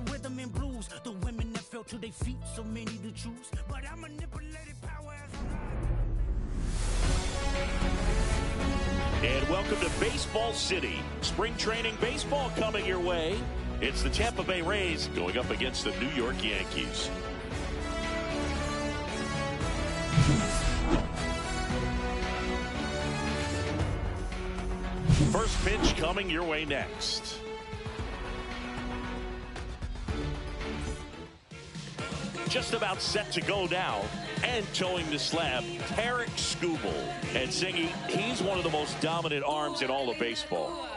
Rhythm and blues, the women that fell to their feet, so many to choose, but I manipulated power as And welcome to Baseball City. Spring training baseball coming your way. It's the Tampa Bay Rays going up against the New York Yankees. First pitch coming your way next. Just about set to go now, and towing the slab, Tarek Skubal. And Singy, he's one of the most dominant arms in all of baseball.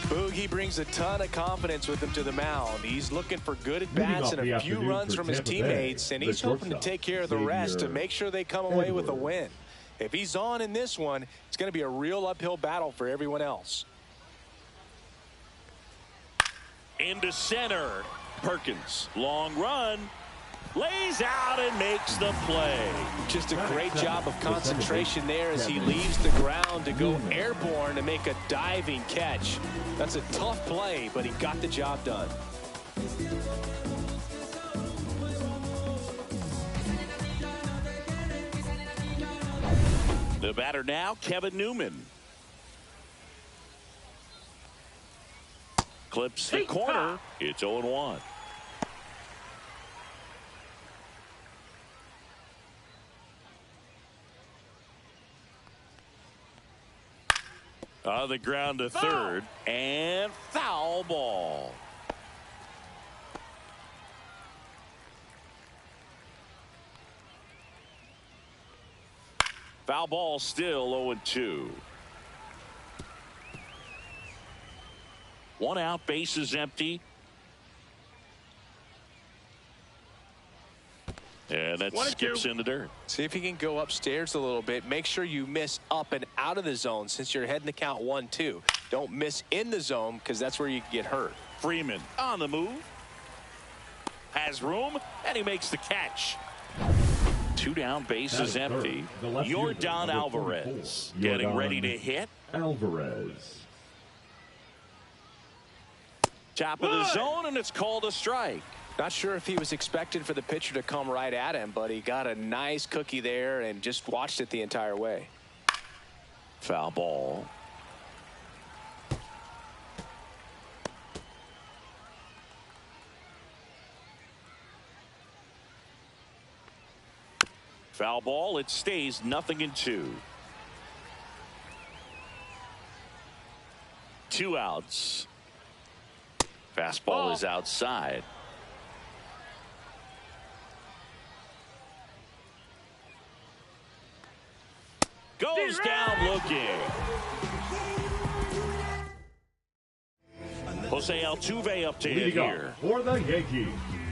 Boogie brings a ton of confidence with him to the mound. He's looking for good at-bats and a few runs from his teammates, and he's hoping to take care of the rest to make sure they come away with a win. If he's on in this one, it's going to be a real uphill battle for everyone else. Into center, Perkins, long run. Lays out and makes the play. Just a great job of concentration there as he leaves the ground to go airborne and make a diving catch. That's a tough play, but he got the job done. The batter now, Kevin Newman. Clips the corner. It's 0-1. On the ground to third, and foul ball. Foul ball, still 0-2. One out, bases empty. And that skips in the dirt. See if you can go upstairs a little bit. Make sure you miss up and out of the zone since you're heading to count 1-2. Don't miss in the zone because that's where you can get hurt. Freeman on the move. Has room, and he makes the catch. Two down, bases empty. Yordan Alvarez getting ready to hit. Alvarez. Top of the zone, and it's called a strike. Not sure if he was expected for the pitcher to come right at him, but he got a nice cookie there and just watched it the entire way. Foul ball. Foul ball. It stays 0-2. 2 outs. Fastball is outside. Goes down looking. Jose Altuve up to hit here. For the Yankees,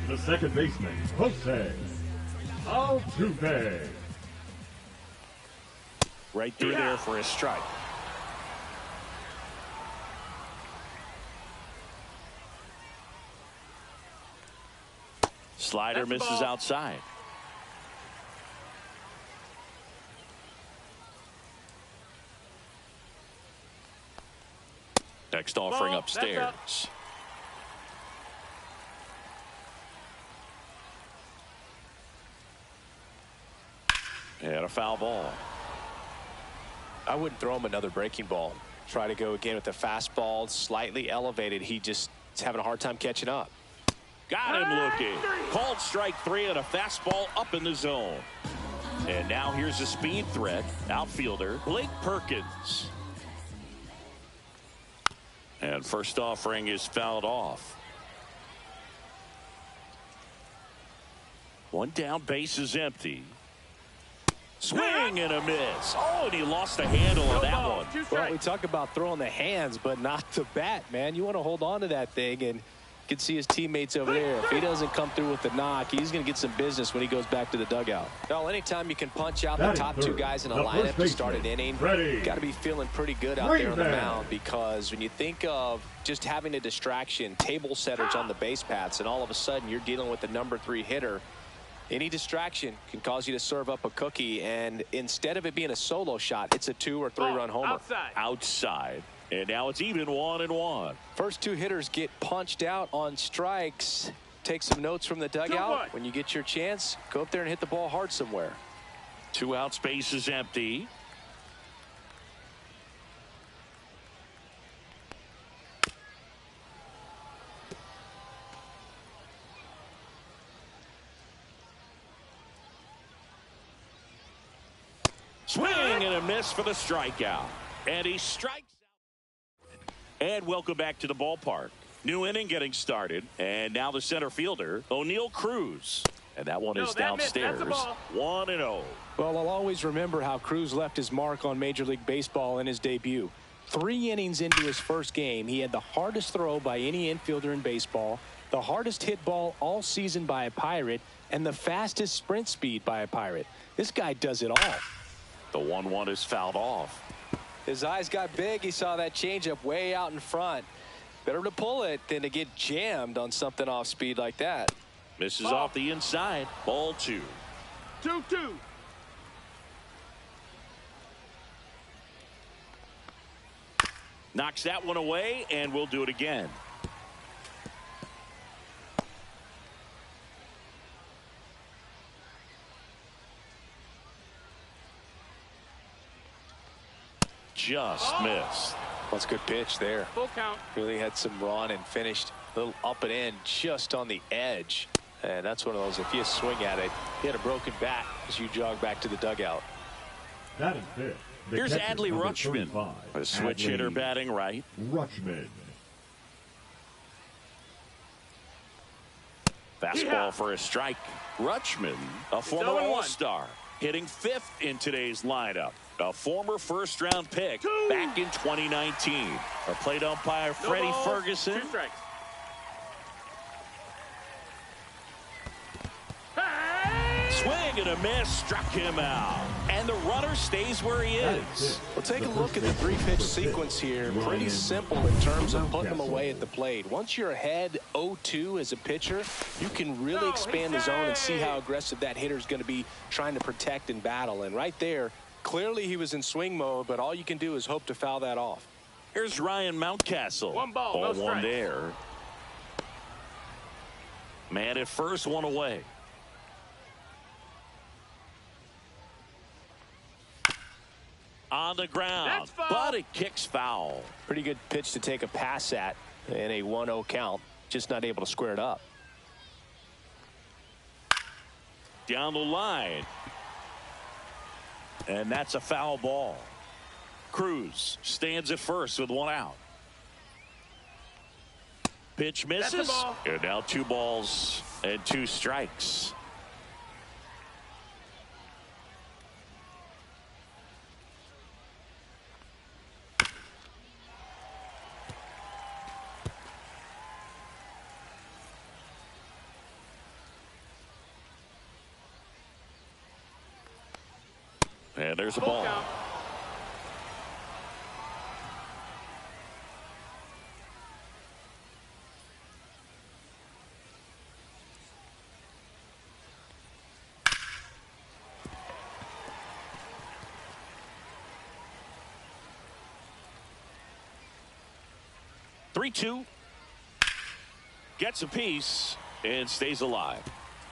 the second baseman, Jose Altuve. Right through there for a strike. Slider misses outside. Next offering upstairs. And a foul ball. I wouldn't throw him another breaking ball. Try to go again with the fastball, slightly elevated. He just is having a hard time catching up. Got him looking. Called strike 3 and a fastball up in the zone. And now here's a speed threat. Outfielder Blake Perkins. And first offering is fouled off. One down, base is empty. Swing and a miss. Oh, and he lost the handle on that one. Well, we talk about throwing the hands, but not the bat, man. You want to hold on to that thing, and you can see his teammates over there. If he doesn't come through with the knock, he's going to get some business when he goes back to the dugout. Well, anytime you can punch out the top two guys in a lineup to start an inning, got to be feeling pretty good out there on the mound, because when you think of just having a distraction, table setters on the base paths, and all of a sudden you're dealing with the number 3 hitter, Any distraction can cause you to serve up a cookie, and instead of it being a solo shot, it's a 2 or 3 run homer. Outside. And now it's even 1-1. First two hitters get punched out on strikes. Take some notes from the dugout. When you get your chance, go up there and hit the ball hard somewhere. 2 out, space is empty. Swing and a miss for the strikeout. And he strikes out. And welcome back to the ballpark. New inning getting started. And now the center fielder, O'Neal Cruz. And that one is downstairs. 1-0. Well, I'll always remember how Cruz left his mark on Major League Baseball in his debut. 3 innings into his first game, he had the hardest throw by any infielder in baseball, the hardest hit ball all season by a Pirate, and the fastest sprint speed by a Pirate. This guy does it all. The 1-1 is fouled off. His eyes got big. He saw that changeup way out in front. Better to pull it than to get jammed on something off speed like that. Misses off the inside. Ball 2. 2-2. Knocks that one away, and we'll do it again. Just missed. That's a good pitch there. Full count. Really had some run and finished a little up and in just on the edge. And that's one of those, if you swing at it, you had a broken bat as you jog back to the dugout. That is it. Here's Adley Rutschman, a switch hitter batting right. Rutschman. Fastball for a strike. Rutschman, a former All-Star, hitting 5th in today's lineup. A former first-round pick back in 2019. Our plate umpire, Freddie Ferguson. 2 strikes. Swing and a miss, struck him out. And the runner stays where he is. Well, take a look at the 3-pitch sequence here. Pretty simple in terms of putting them away at the plate. Once you're ahead 0-2 as a pitcher, you can really expand the zone and see how aggressive that hitter is going to be trying to protect and battle. And right there, clearly he was in swing mode, but all you can do is hope to foul that off. Here's Ryan Mountcastle. 1 ball, no 1 strike. there. Man at first, 1 away. On the ground, but it kicks foul. Pretty good pitch to take a pass at in a 1-0 count. Just not able to square it up. Down the line. And that's a foul ball. Cruz stands at first with 1 out. Pitch misses. And now 2 balls and 2 strikes. And there's a ball. Count. Three-two. Gets a piece and stays alive.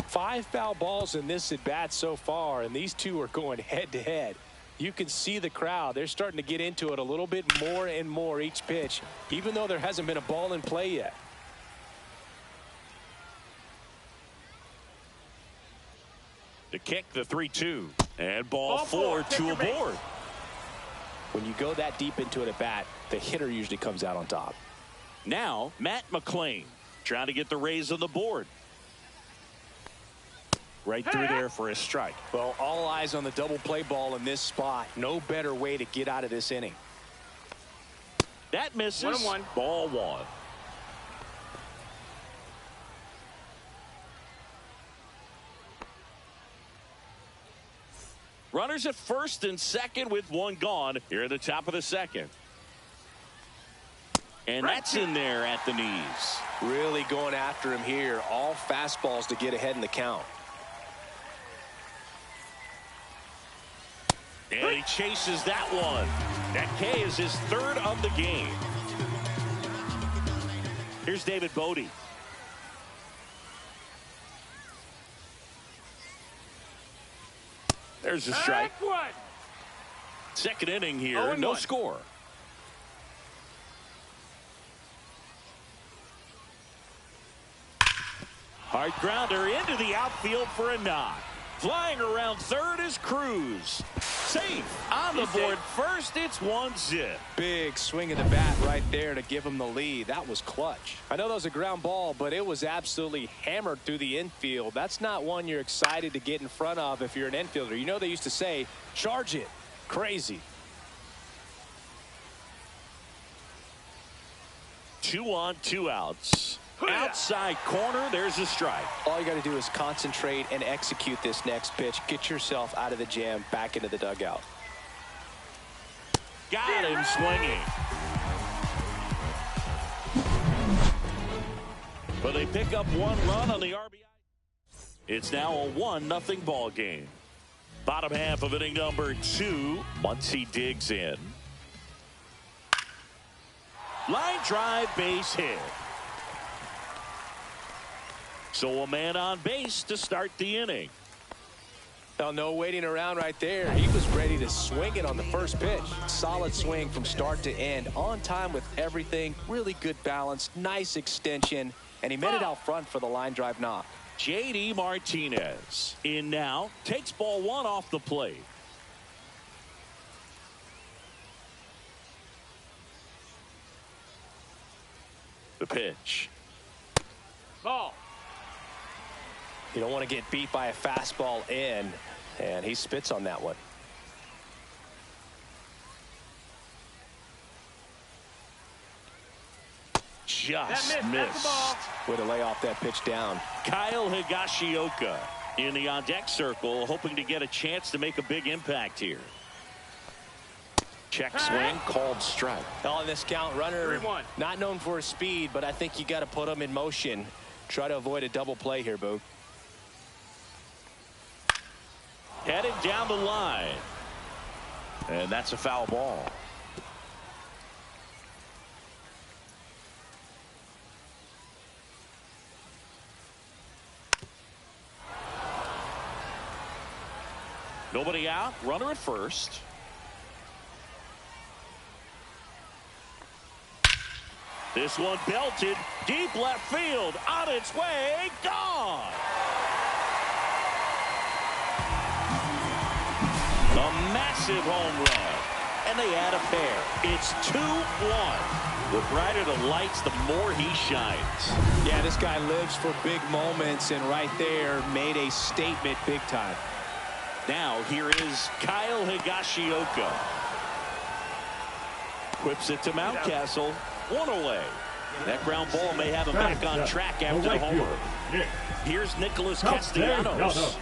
5 foul balls in this at bat so far, and these two are going head to head. You can see the crowd. They're starting to get into it a little bit more and more each pitch, even though there hasn't been a ball in play yet. To kick the 3-2. And ball 4, 2 aboard. When you go that deep into it at bat, the hitter usually comes out on top. Now, Matt McClain trying to get the Rays on the board. Right through there for a strike. Well, all eyes on the double play ball in this spot. No better way to get out of this inning. That misses. 1-1. Ball 1. Runners at first and second with 1 gone here at the top of the second. And that's in there at the knees. Really going after him here. All fastballs to get ahead in the count. And he chases that one. That K is his third of the game. Here's David Bodie. There's a strike. Second inning here, no score. Hard grounder into the outfield for a knock. Flying around third is Cruz. Safe on the board first. It's 1-0. Big swing of the bat right there to give him the lead. That was clutch. I know that was a ground ball, but it was absolutely hammered through the infield. That's not one you're excited to get in front of if you're an infielder. You know they used to say, charge it. Crazy. 2 on, 2 outs. Outside corner, there's a strike. All you got to do is concentrate and execute this next pitch. Get yourself out of the jam, back into the dugout. Got him swinging. But they pick up 1 run on the RBI. It's now a 1-0 ball game. Bottom half of inning number 2. Muncy digs in. Line drive, base hit. So a man on base to start the inning. Well, no waiting around right there. He was ready to swing it on the first pitch. Solid swing from start to end. On time with everything. Really good balance. Nice extension. And he met it out front for the line drive knock. J.D. Martinez in now. Takes ball 1 off the plate. The pitch. Ball. You don't want to get beat by a fastball in, and he spits on that one. Just missed. Way to lay off that pitch down. Kyle Higashioka in the on-deck circle, hoping to get a chance to make a big impact here. Check swing, called strike. On this count, runner not known for his speed, but I think you got to put him in motion. Try to avoid a double play here, Boog. Headed down the line. And that's a foul ball. Nobody out. Runner at first. This one belted deep left field. On its way. Gone. A massive home run. And they add a pair. It's 2-1. The brighter the lights, the more he shines. Yeah, this guy lives for big moments, and right there made a statement big time. Now here is Kyle Higashioka. Whips it to Mountcastle. 1 away. That ground ball may have him back on track after the homer. Here's Nicholas Castellanos.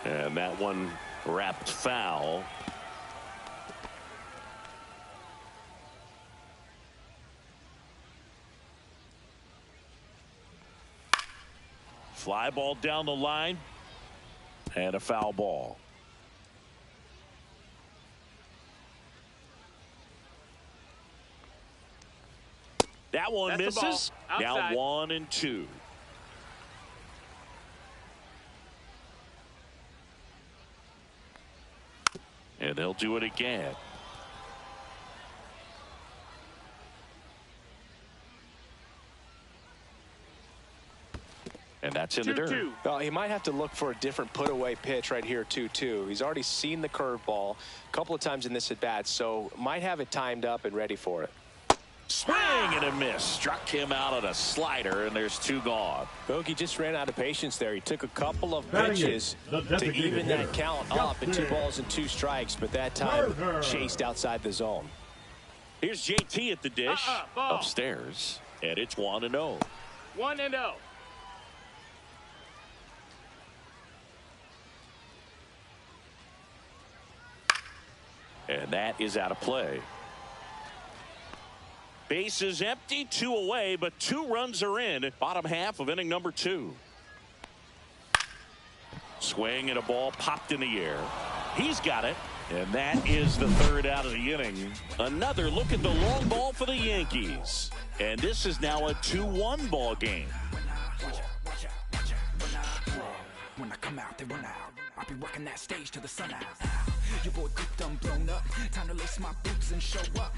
And that one wrapped foul. Fly ball down the line. And a foul ball. That one misses. Now 1-2. And they'll do it again. And that's in the dirt. Well, he might have to look for a different put-away pitch right here, 2-2. He's already seen the curveball a couple of times in this at-bat, so might have it timed up and ready for it. Swing and a miss. Struck him out on a slider, and there's 2 gone. Bogey just ran out of patience there. He took a couple of pitches to even that count up in 2 balls and 2 strikes, but that time chased outside the zone. Here's JT at the dish. Upstairs, and it's 1-0. 1-0. And that is out of play. Base is empty, 2 away, but 2 runs are in. Bottom half of inning number 2. Swing and a ball popped in the air. He's got it. And that is the third out of the inning. Another look at the long ball for the Yankees. And this is now a 2-1 ball game. When I come out, they run out. I'll be working that stage till the sun out. Your boy cooked, I'm blown up. Time to lace my boots and show up.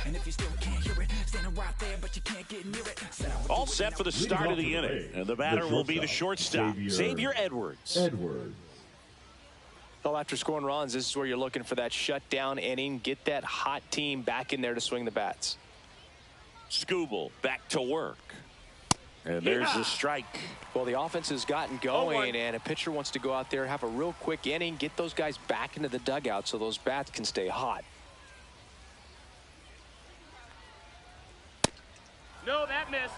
And if you still can't hear it, standing right there, but you can't get near it. All set for the start of the inning. And the batter will be the shortstop, Xavier Edwards. Well, after scoring runs, this is where you're looking for that shutdown inning. Get that hot team back in there to swing the bats. Skubal back to work. And there's the strike. Well, the offense has gotten going, and a pitcher wants to go out there, have a real quick inning, get those guys back into the dugout so those bats can stay hot. No, that missed.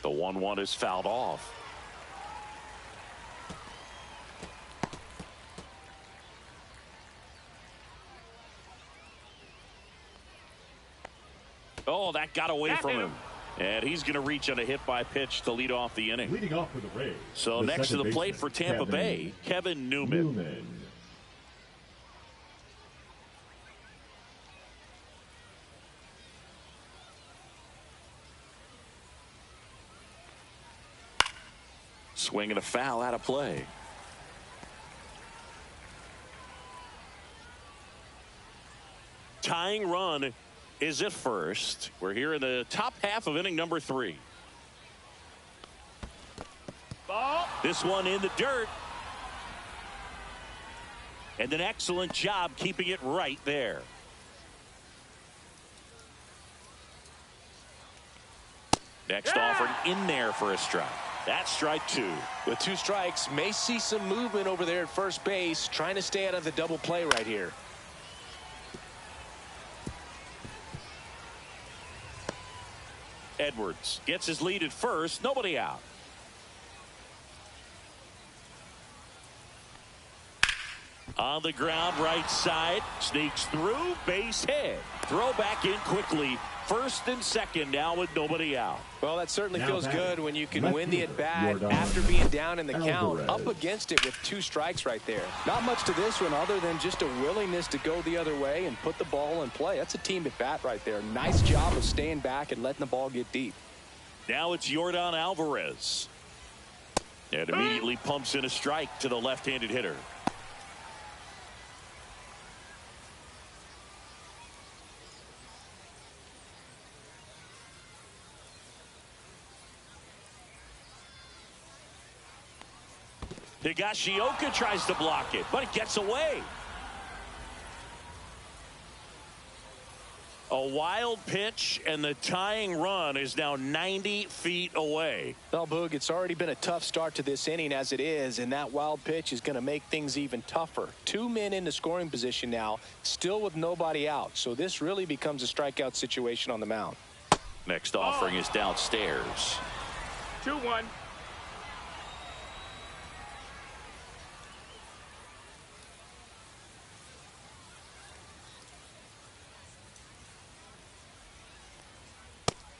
The 1-1 is fouled off. Oh, that got away from him. And he's going to reach on a hit by pitch to lead off the inning. Leading off for the Rays. So next to the plate for Tampa Bay, Kevin Newman. Swing and a foul out of play. Tying run is at first. We're here in the top half of inning number 3. Ball. This one in the dirt. And an excellent job keeping it right there. Next offering in there for a strike. That's strike 2. With 2 strikes, may see some movement over there at first base, trying to stay out of the double play right here. Edwards gets his lead at first. Nobody out. On the ground, right side. Sneaks through. Base hit. Throw back in quickly. First and second now with nobody out. Well, that certainly feels good when you can win the at-bat after being down in the count. Up against it with 2 strikes right there. Not much to this one other than just a willingness to go the other way and put the ball in play. That's a team at-bat right there. Nice job of staying back and letting the ball get deep. Now it's Yordan Alvarez. And immediately pumps in a strike to the left-handed hitter. Higashioka tries to block it, but it gets away. A wild pitch, and the tying run is now 90 feet away. Well, Boog, it's already been a tough start to this inning as it is, and that wild pitch is going to make things even tougher. 2 men in the scoring position now, still with nobody out, so this really becomes a strikeout situation on the mound. Next offering is downstairs. 2-1.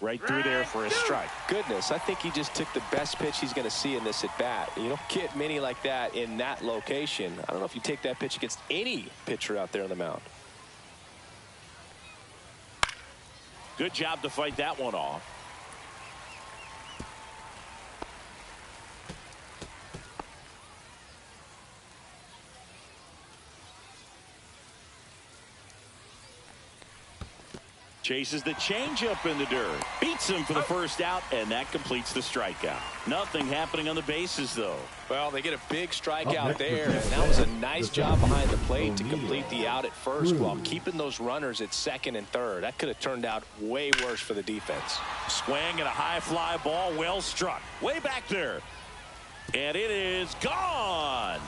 Right through there for a strike. Goodness, I think he just took the best pitch he's going to see in this at bat. You don't get many like that in that location. I don't know if you take that pitch against any pitcher out there on the mound. Good job to fight that one off. Chases the changeup in the dirt. Beats him for the first out, and that completes the strikeout. Nothing happening on the bases, though. Well, they get a big strikeout there, and that was a nice job behind the plate to complete the out at first while keeping those runners at second and third. That could have turned out way worse for the defense. Swing and a high fly ball, well struck. Way back there. And it is gone.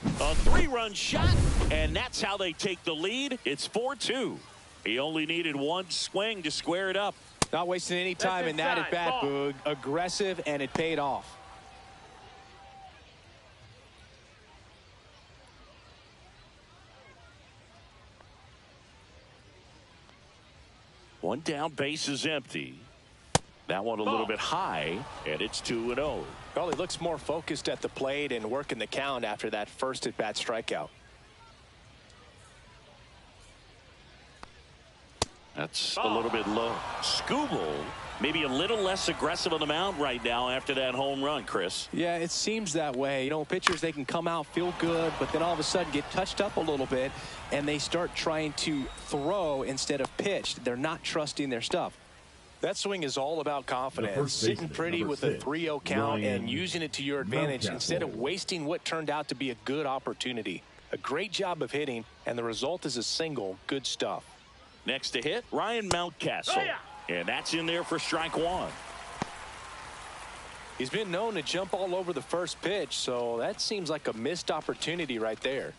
A 3-run shot, and that's how they take the lead. It's 4-2. He only needed 1 swing to square it up. Not wasting any time in that at bat, Boog. Aggressive, and it paid off. One down, base is empty. That one a little bit high, and it's 2-0. Well, he looks more focused at the plate and working the count after that first at-bat strikeout. That's a little bit low. Skubal maybe a little less aggressive on the mound right now after that home run, Chris. Yeah, it seems that way. You know, pitchers, they can come out, feel good, but then all of a sudden get touched up a little bit, and they start trying to throw instead of pitch. They're not trusting their stuff. That swing is all about confidence. Sitting pretty with a 3-0 count and using it to your advantage instead of wasting what turned out to be a good opportunity. A great job of hitting, and the result is a single. Good stuff. Next to hit, Ryan Mountcastle. And that's in there for strike one. He's been known to jump all over the first pitch, so that seems like a missed opportunity right there.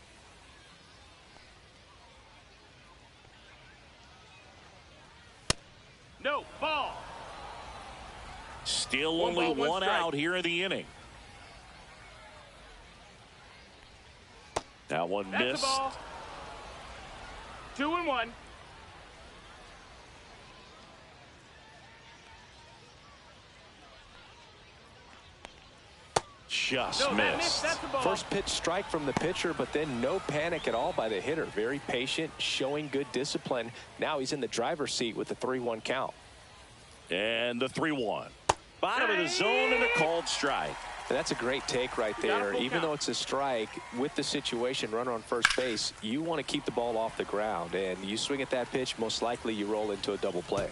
No, ball. Still only one out here in the inning. That one missed. Ball. 2-1. Just missed. First pitch strike from the pitcher, but then no panic at all by the hitter. Very patient, showing good discipline. Now he's in the driver's seat with the 3-1 count. And the 3-1. Bottom of the zone and a called strike. And that's a great take right there. Even though it's a strike, with the situation, runner on first base, you want to keep the ball off the ground. And you swing at that pitch, most likely you roll into a double play.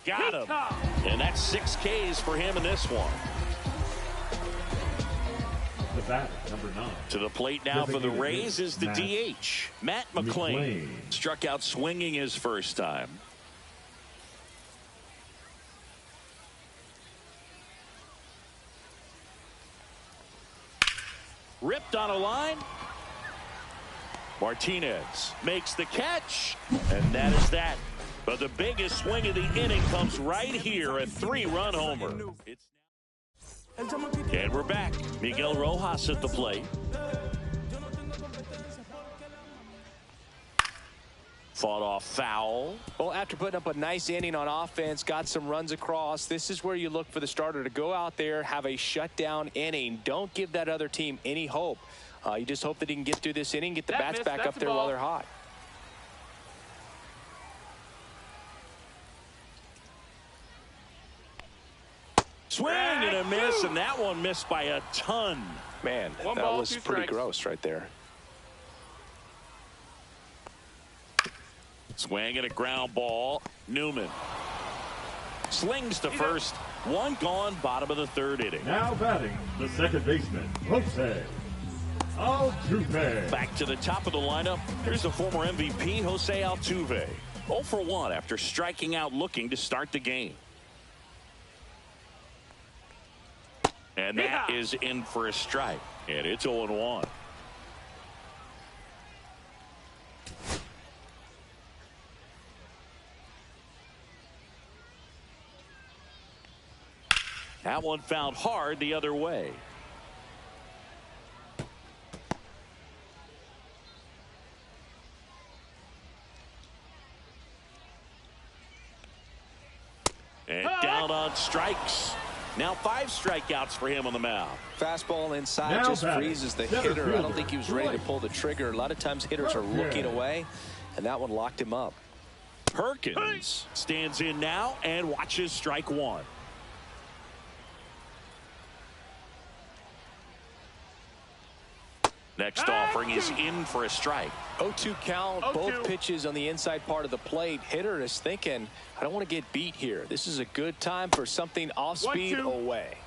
Got him. And that's 6 Ks for him in this one. The batter, number 9. To the plate now for the Rays is the DH. Matt McClain struck out swinging his first time. Ripped on a line. Martinez makes the catch. And that is that. But the biggest swing of the inning comes right here, a 3-run homer. And we're back. Miguel Rojas at the plate. Fought off foul. Well, after putting up a nice inning on offense, got some runs across, this is where you look for the starter to go out there, have a shutdown inning. Don't give that other team any hope. You just hope that he can get through this inning, get the bats back up there while they're hot. Swing and a miss, and that one missed by a ton. Man, that was pretty gross right there. Swing and a ground ball. Newman slings to first. One gone, bottom of the 3rd inning. Now batting, the second baseman, Jose Altuve. Back to the top of the lineup. Here's the former MVP, Jose Altuve. 0 for 1 after striking out looking to start the game. And that is in for a strike. And it's 0-1. That one found hard the other way. And down on strikes. Now 5 strikeouts for him on the mound. Fastball inside just freezes the hitter. I don't think he was ready to pull the trigger. A lot of times hitters are looking away, and that one locked him up. Perkins stands in now and watches strike 1. Next offering is in for a strike. 0-2 count, both pitches on the inside part of the plate. Hitter is thinking, I don't want to get beat here. This is a good time for something off speed away.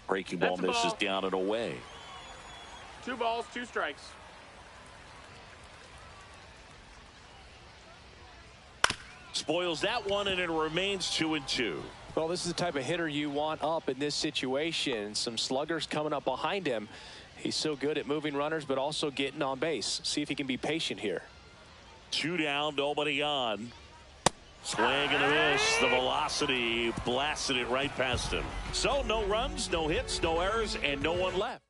Breaking ball misses down and away. 2 balls, 2 strikes. Spoils that one, and it remains 2-2. Well, this is the type of hitter you want up in this situation. Some sluggers coming up behind him. He's so good at moving runners, but also getting on base. See if he can be patient here. 2 down, nobody on. Swing and a miss. The velocity blasted it right past him. So no runs, no hits, no errors, and no one left.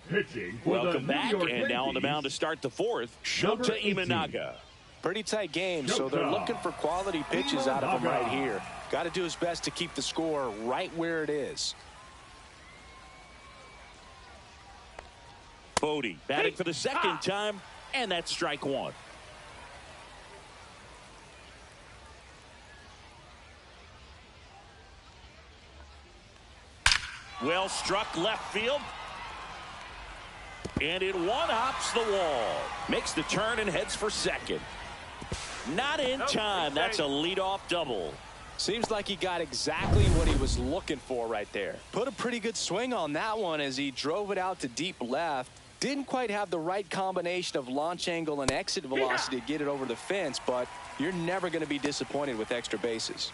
Pitching. Welcome back, and now on the mound to start the fourth, Shota Imanaga. Pretty tight game, so they're looking for quality pitches out of him right here. Got to do his best to keep the score right where it is. Bodie batting for the second time, and that's strike one. Well struck left field. And it one-hops the wall. Makes the turn and heads for second. Not in time. That's a leadoff double. Seems like he got exactly what he was looking for right there. Put a pretty good swing on that one as he drove it out to deep left. Didn't quite have the right combination of launch angle and exit velocity to get it over the fence, but you're never going to be disappointed with extra bases.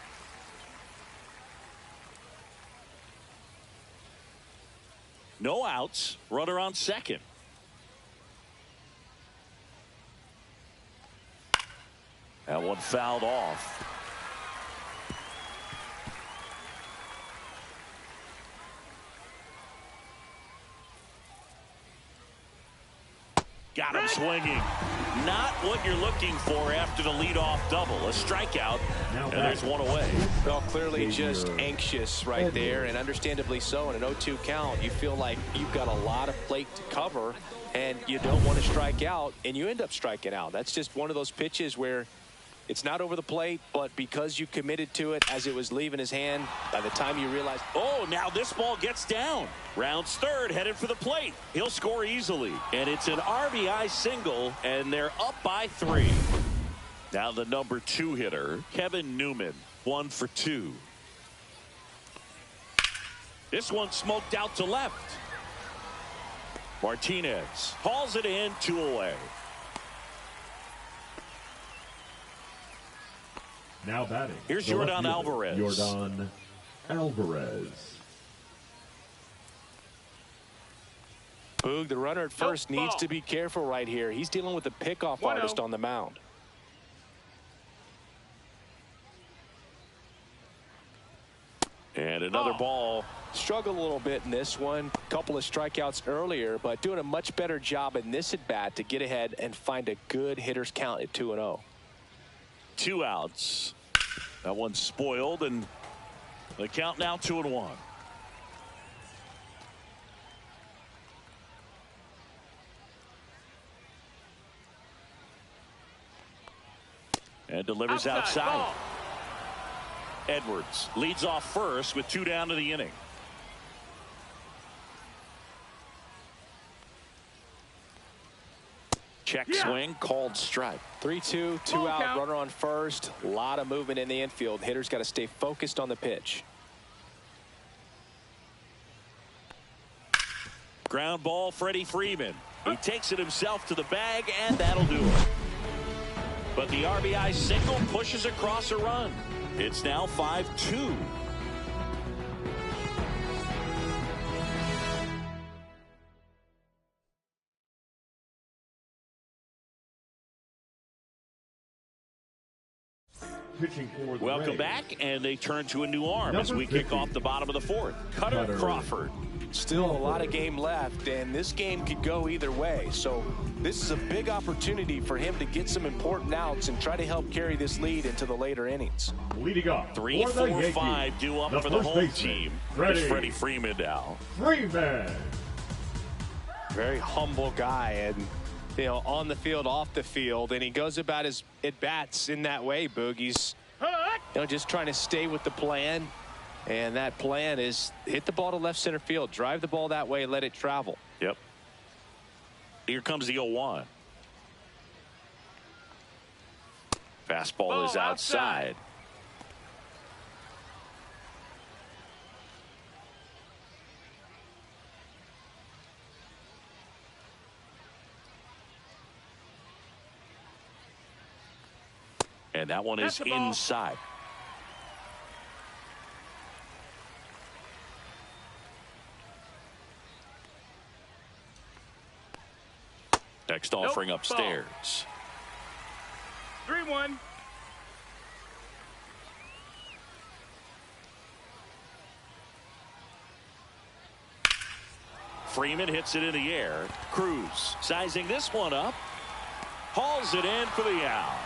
No outs. Runner on second. That one fouled off. Got him swinging. Not what you're looking for after the leadoff double. A strikeout, and there's one away. Well, clearly just anxious right there, and understandably so. In an 0-2 count, you feel like you've got a lot of plate to cover, and you don't want to strike out, and you end up striking out. That's just one of those pitches where it's not over the plate, but because you committed to it as it was leaving his hand, by the time you realize, oh, now this ball gets down. Rounds third, headed for the plate. He'll score easily. And it's an RBI single, and they're up by 3. Now the number 2 hitter, Kevin Newman, 1 for 2. This one smoked out to left. Martinez hauls it in, 2 away. Now batting. Here's Yordan Alvarez. Yordan Alvarez. Boog, the runner at first needs to be careful right here. He's dealing with a pickoff artist on the mound. And another ball. Struggled a little bit in this one. Couple of strikeouts earlier, but doing a much better job in this at bat to get ahead and find a good hitter's count at 2-0. 2 outs. That one's spoiled, and the count now 2-1. And delivers outside. Edwards leads off first with 2 down to the inning. Check swing, called strike. 3-2, 2 out, runner on first. A lot of movement in the infield. Hitter's got to stay focused on the pitch. Ground ball, Freddie Freeman. He takes it himself to the bag, and that'll do it. But the RBI single pushes across a run. It's now 5-2. Welcome back, and they turn to a new arm as we kick off the bottom of the 4th. Cutter Crawford. Still a lot of game left, and this game could go either way. So this is a big opportunity for him to get some important outs and try to help carry this lead into the later innings. Leading up, 3, 4, 5 due up for the home team. It's Freddie Freeman now. Freeman. Very humble guy, and you know, on the field, off the field, and he goes about his at-bats in that way, Boogie's, you know, just trying to stay with the plan, and that plan is hit the ball to left center field, drive the ball that way, let it travel. Yep. Here comes the 0-1. Fastball is outside. And that one is inside. Next offering upstairs. 3-1. Freeman hits it in the air. Cruz sizing this one up. Hauls it in for the out.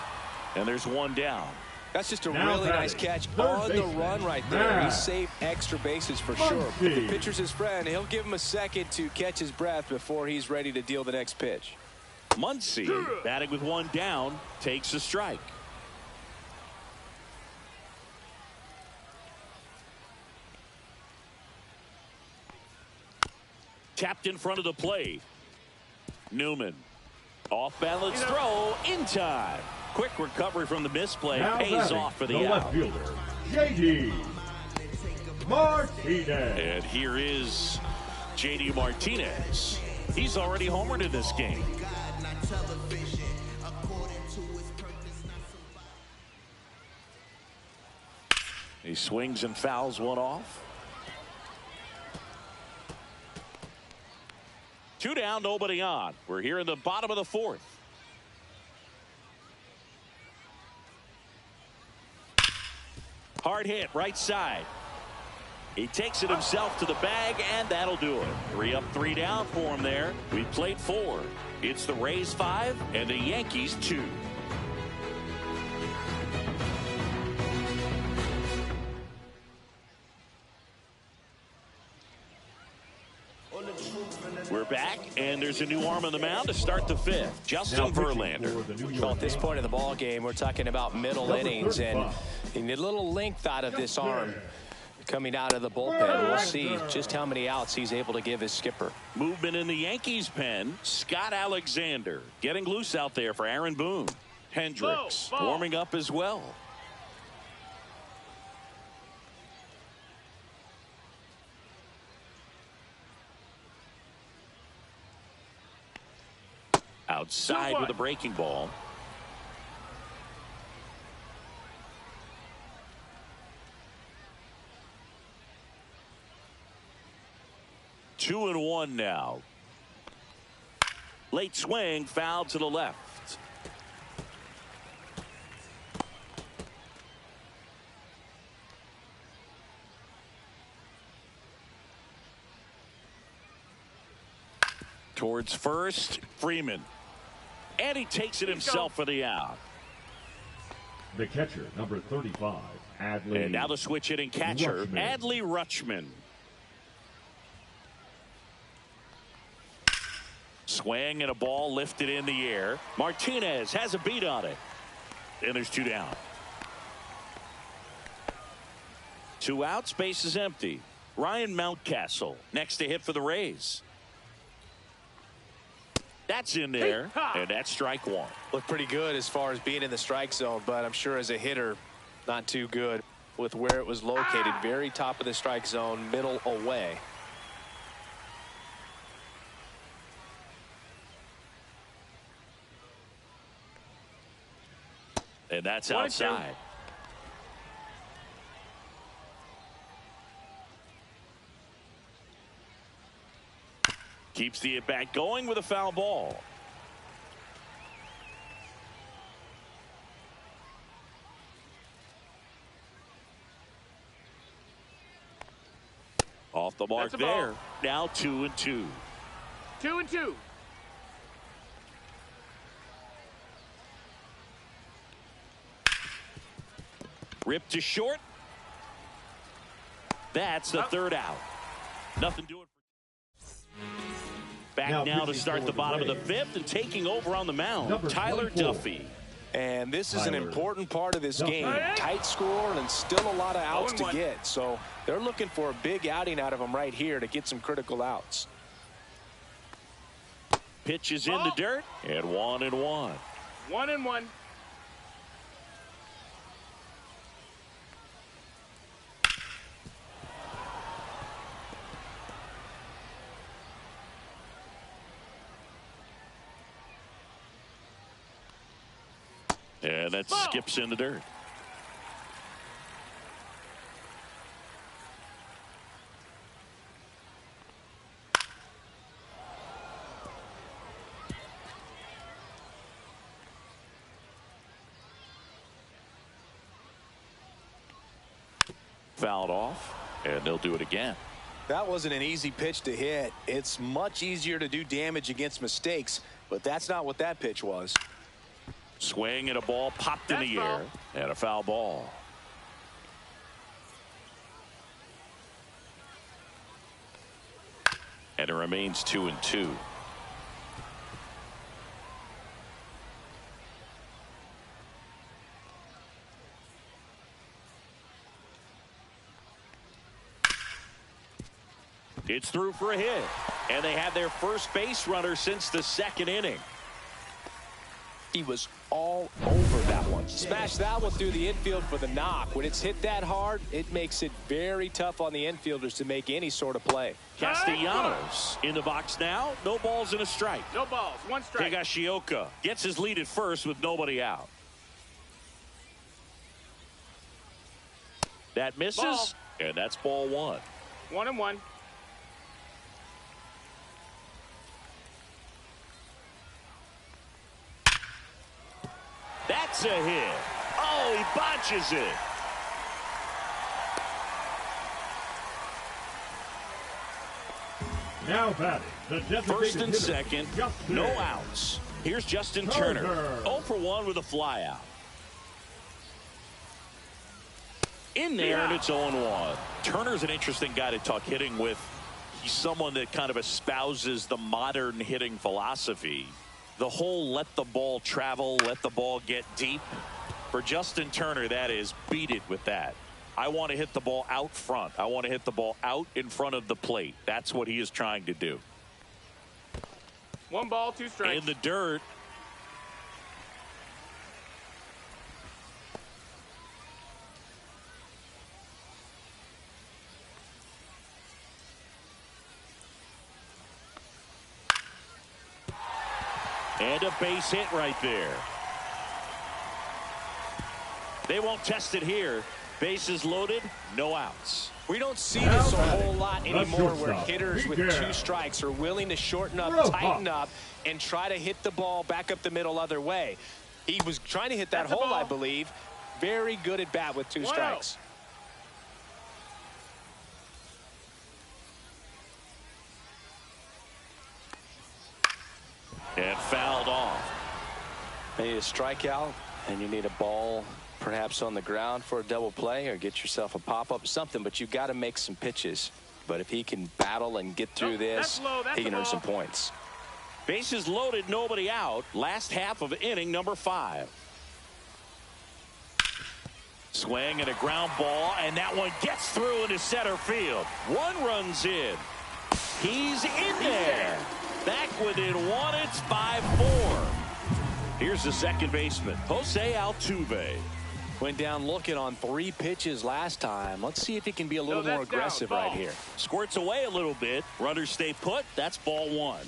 And there's one down. That's just a Now really nice batting, catch third on the baseman, run right there. Matt He saved extra bases for sure. Muncy. The pitcher's his friend. He'll give him a second to catch his breath before he's ready to deal the next pitch. Muncy, batting with one down, takes a strike. Tapped in front of the plate. Newman. Off balance throw in time. Quick recovery from the misplay. Now Pays batting, off for the left out. fielder, J.D. Martinez. And here is J.D. Martinez. He's already homered in this game. He swings and fouls one off. 2 down, nobody on. We're here in the bottom of the 4th. Hard hit, right side. He takes it himself to the bag, and that'll do it. 3 up, 3 down for him there. We played 4. It's the Rays 5 and the Yankees 2. We're back, and there's a new arm on the mound to start the 5th. Justin Verlander. Well, at this point of the ball game, we're talking about middle innings, and you need a little length out of this arm coming out of the bullpen. We'll see just how many outs he's able to give his skipper. Movement in the Yankees pen. Scott Alexander getting loose out there for Aaron Boone. Hendricks warming up as well. Outside with a breaking ball. Two and one now. Late swing, foul to the left. Towards first, Freeman. And he takes it himself for the out. The catcher, number 35, Adley. And now the switch hitting catcher, Rutschman. Adley Rutschman. Swing and a ball lifted in the air. Martinez has a beat on it. And there's 2 down. 2 outs, base is empty. Ryan Mountcastle next to hit for the Rays. That's in there, and that's strike 1. Looked pretty good as far as being in the strike zone, but I'm sure as a hitter, not too good with where it was located. Very top of the strike zone, middle away. And that's outside. Keeps the at-bat going with a foul ball. Off the mark there. Now 2 and 2. 2 and 2. Ripped to short. That's the 3rd out. Nothing doing. Back now to start the bottom of the 5th and taking over on the mound, Number Tyler 24. Duffy. And this is an important part of this game. Tight score and still a lot of outs to get. So they're looking for a big outing out of him right here to get some critical outs. Pitch is in the dirt, and 1 and 1. 1 and 1. And that skips in the dirt. Fouled off, and they'll do it again. That wasn't an easy pitch to hit. It's much easier to do damage against mistakes, but that's not what that pitch was. Swing and a ball popped in the air, and a foul ball. And it remains 2-2. It's through for a hit, and they have their first base runner since the second inning. He was all over that one. Smashed that one through the infield for the knock. When it's hit that hard, it makes it very tough on the infielders to make any sort of play. Castellanos in the box now. No balls and a strike. No balls, one strike. Higashioka gets his lead at first with nobody out. That misses, Ball. and that's ball one. 1-1. That's a hit. Oh, he botches it. Now batting, the designated First and hitter, second, Justin no outs. Here's Justin Turner. 0 for 1 with a flyout. In there, and it's 0-1. Turner's an interesting guy to talk hitting with. He's someone that kind of espouses the modern hitting philosophy. The whole let the ball travel, let the ball get deep. For Justin Turner, that is, beat it with that. I want to hit the ball out front. I want to hit the ball out in front of the plate. That's what he is trying to do. 1 ball, 2 strikes. In the dirt. And a base hit right there. They won't test it here. Bases loaded, no outs. We don't see this a whole lot anymore where hitters with 2 strikes are willing to shorten up, tighten up, and try to hit the ball back up the middle other way. He was trying to hit that hole, I believe. Very good at bat with 2 strikes. And fouled off. You need a strikeout, and you need a ball perhaps on the ground for a double play, or get yourself a pop-up, something, but you got to make some pitches. But if he can battle and get through this, he can earn some points. Bases loaded, nobody out. Last half of inning number 5. Swing and a ground ball, and that one gets through into center field. 1 runs in. He's in there. Back within 1, it's 5-4. Here's the second baseman, Jose Altuve. Went down looking on 3 pitches last time. Let's see if he can be a little more aggressive right here. Squirts away a little bit. Runners stay put. That's ball 1.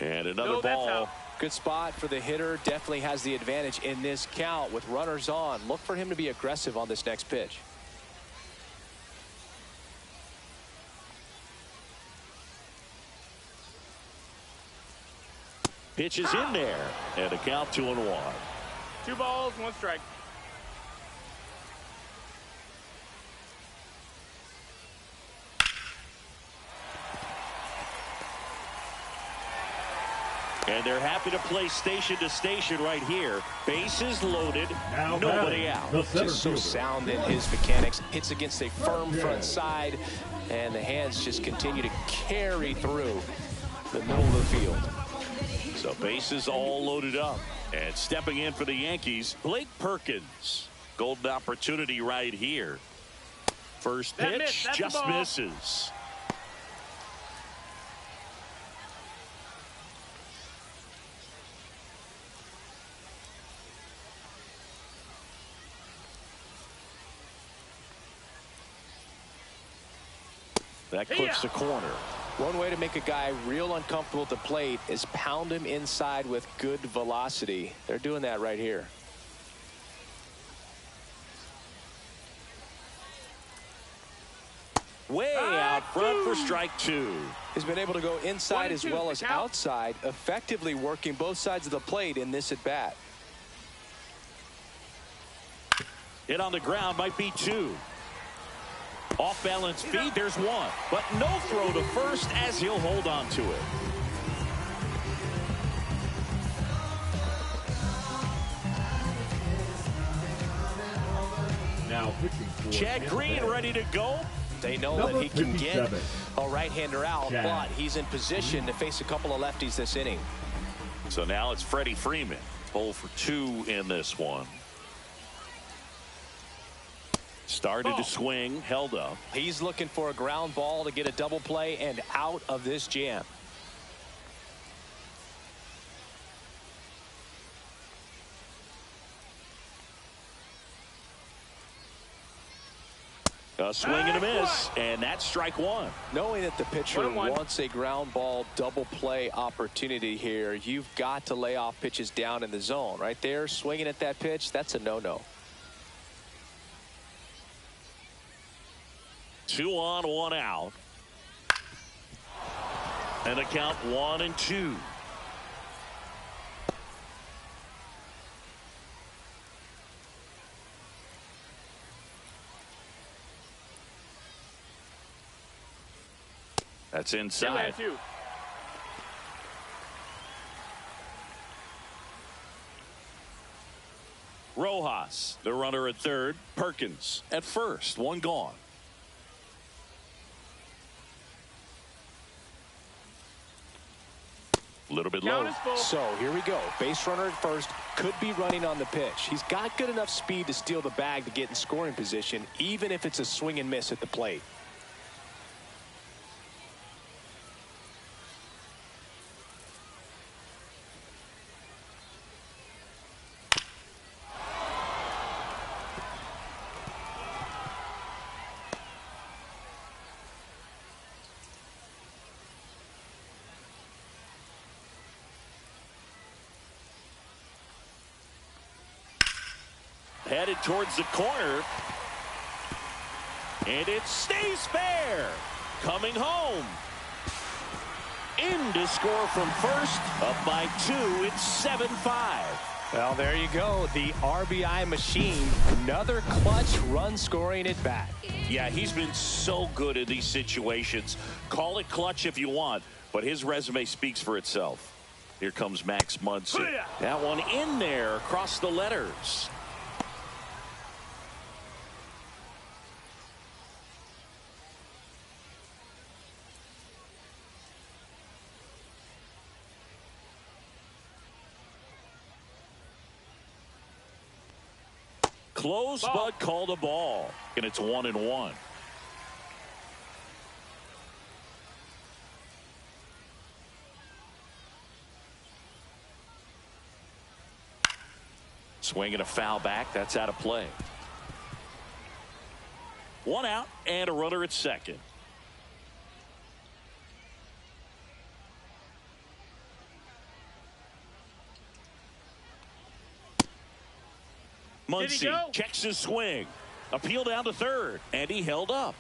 And another ball. Good spot for the hitter. Definitely has the advantage in this count with runners on. Look for him to be aggressive on this next pitch. Pitch is in there. And a count 2-1. 2 balls, 1 strike. And they're happy to play station to station right here. Bases loaded, nobody out. Just so sound in his mechanics. Hits against a firm front side, and the hands just continue to carry through the middle of the field. So bases all loaded up. And stepping in for the Yankees, Blake Perkins. Golden opportunity right here. First pitch just misses. That clips the corner. One way to make a guy real uncomfortable at the plate is pound him inside with good velocity. They're doing that right here. Way out front for strike 2. He's been able to go inside as well as outside, effectively working both sides of the plate in this at bat. Hit on the ground might be 2. Off balance feed, there's 1. But no throw to first as he'll hold on to it. Now pitching for Chad Green ready to go. They know that he can get a right-hander out, but he's in position to face a couple of lefties this inning. So now it's Freddie Freeman. 0 for 2 in this one. Started to swing, held up. He's looking for a ground ball to get a double play and out of this jam. A swing and a miss, and that's strike 1. Knowing that the pitcher wants a ground ball double play opportunity here, you've got to lay off pitches down in the zone. Right there, swinging at that pitch, that's a no-no. 2 on, 1 out. And a count 1-2. That's inside. Rojas, the runner at third. Perkins at first. 1 gone. A little bit low. So here we go. Base runner at first, could be running on the pitch. He's got good enough speed to steal the bag to get in scoring position, even if it's a swing and miss at the plate. Headed towards the corner. And it stays fair. Coming home. In to score from first. Up by 2. It's 7-5. Well, there you go. The RBI machine. Another clutch run scoring at bat. Yeah, he's been so good in these situations. Call it clutch if you want, but his resume speaks for itself. Here comes Max Muncy. That one in there across the letters. Close, but called a ball. And it's 1-1. Swing and a foul back. That's out of play. 1 out and a runner at second. Muncy checks his swing. Appeal down to third, and he held up.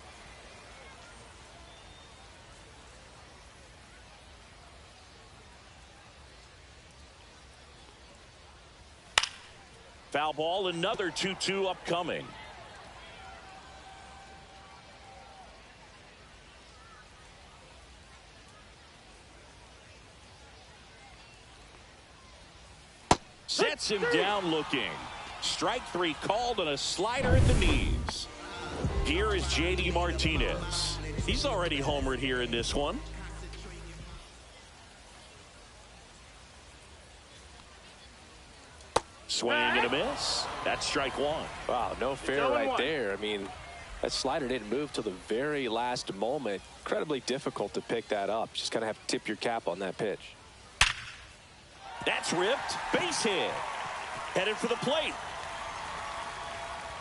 Foul ball, another 2-2 upcoming. Sets him down looking. Strike 3 called on a slider at the knees. Here is J.D. Martinez. He's already homered here in this one. Swing and a miss. That's strike 1. Wow, no fair right there. I mean, that slider didn't move till the very last moment. Incredibly difficult to pick that up. Just kind of have to tip your cap on that pitch. That's ripped. Base hit. Headed for the plate.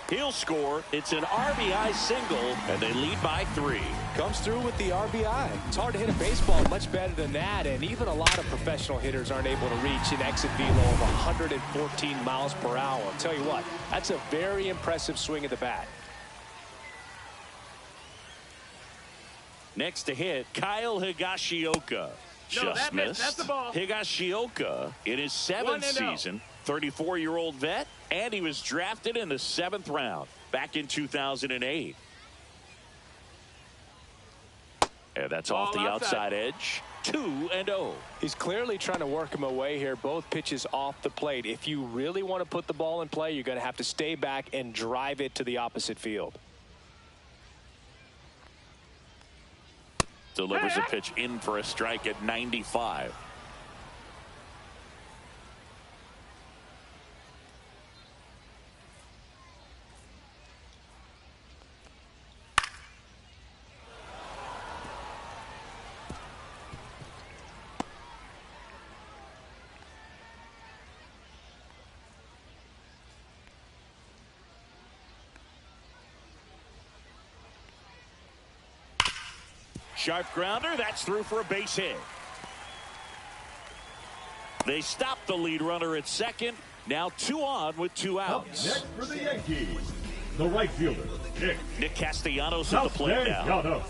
He'll score. It's an RBI single, and they lead by 3. Comes through with the RBI. It's hard to hit a baseball much better than that, and even a lot of professional hitters aren't able to reach an exit velo of 114 miles per hour. I'll tell you what, that's a very impressive swing of the bat. Next to hit, Kyle Higashioka. No, Just missed. missed. That's the ball. Higashioka in his 7th 1-0. season, 34-year-old vet, and he was drafted in the 7th round back in 2008. And that's off the outside edge. 2-0. He's clearly trying to work him away here. Both pitches off the plate. If you really want to put the ball in play, you're going to have to stay back and drive it to the opposite field. Delivers a pitch in for a strike at 95. Sharp grounder. That's through for a base hit. They stop the lead runner at second. Now 2 on with 2 Up outs. next for the Yankees, the right fielder, Nick Castellanos at the plate now. Castellanos.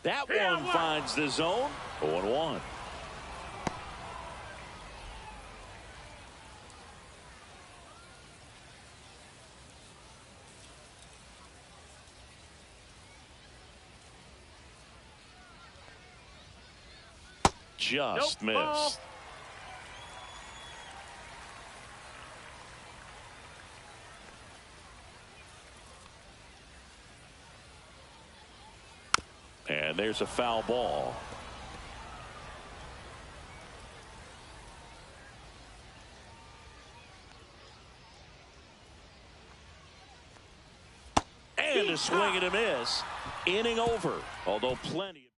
That one finds the zone. 0-1. Just Nope. missed. And there's a foul ball. And a swing and a miss. Inning over, although plenty.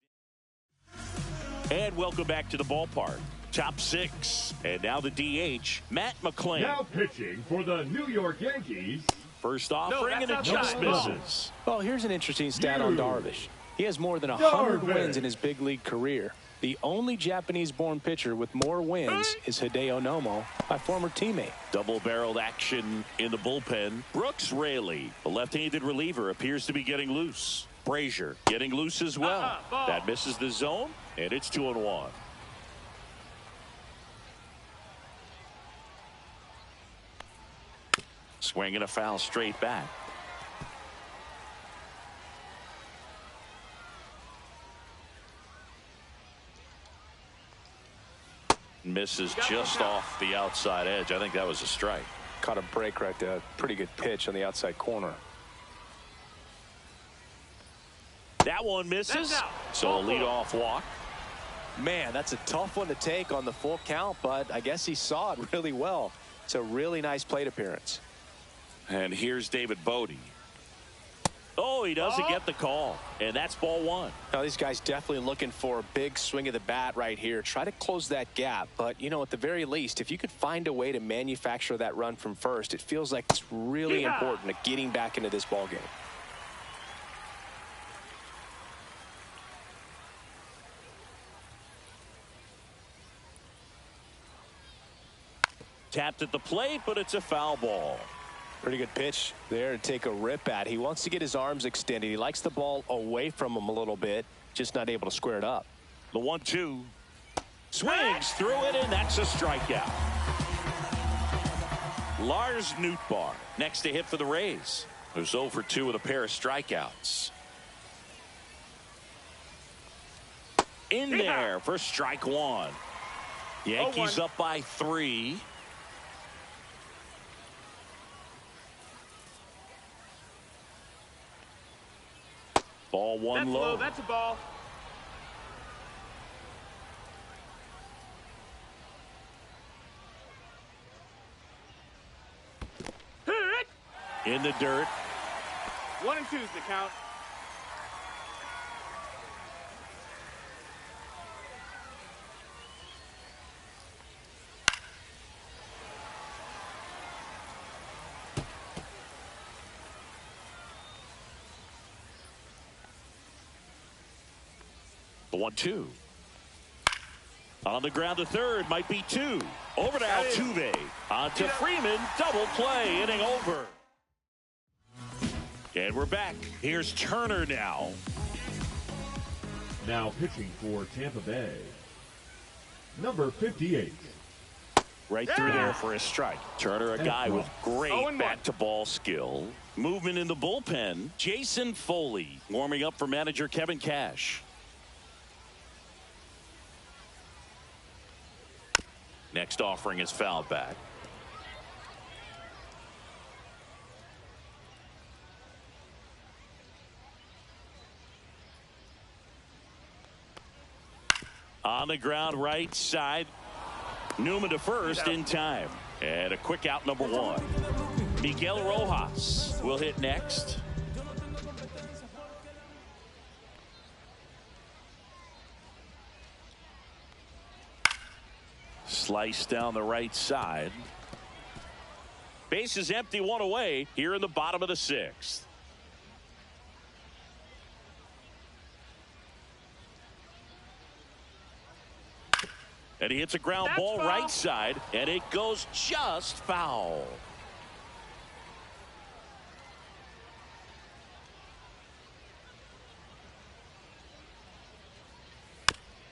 And welcome back to the ballpark. Top 6. And now the DH, Matt McClain. Now pitching for the New York Yankees. First offering, and it just outside. misses. Well, here's an interesting stat on Darvish. He has more than 100 Darvish. wins in his big league career. The only Japanese-born pitcher with more wins is Hideo Nomo, my former teammate. Double-barreled action in the bullpen. Brooks Raley, the left-handed reliever, appears to be getting loose. Brazier getting loose as well. Ball. That misses the zone, and it's 2-1. Swing and a foul straight back. Misses just off the outside edge. I think that was a strike. Caught a break right there. Pretty good pitch on the outside corner. That one misses. That's out. So a leadoff walk. Man, that's a tough one to take on the full count, but I guess he saw it really well. It's a really nice plate appearance. And here's David Bodie. Oh, he doesn't get the call. And that's ball 1. Now, these guys definitely looking for a big swing of the bat right here. Try to close that gap. But, you know, at the very least, if you could find a way to manufacture that run from first, it feels like it's really important to getting back into this ball game. Tapped at the plate, but it's a foul ball. Pretty good pitch there to take a rip at. He wants to get his arms extended. He likes the ball away from him a little bit, just not able to square it up. The 1-2. Swings through it, and that's a strikeout. Lars Nootbaar next to hit for the Rays, who's 0 for 2 with a pair of strikeouts. In there for strike 1. Yankees up by 3. Ball 1 That's low. low. That's a ball. In the dirt. 1 and 2's the count. The 1-2. On the ground to third, might be 2. Over to Altuve. On to Freeman. Double play. Inning over. And we're back. Here's Turner now. Now pitching for Tampa Bay, number 58. Right through there for a strike. Turner, a guy with great bat-to-ball skill. Movement in the bullpen. Jason Foley warming up for manager Kevin Cash. Next offering is fouled back. On the ground right side. Newman to first in time. And a quick out number one. Miguel Rojas will hit next. Slice down the right side. Base is empty, one away here in the bottom of the sixth. And he hits a ground ball right side, and it goes just foul.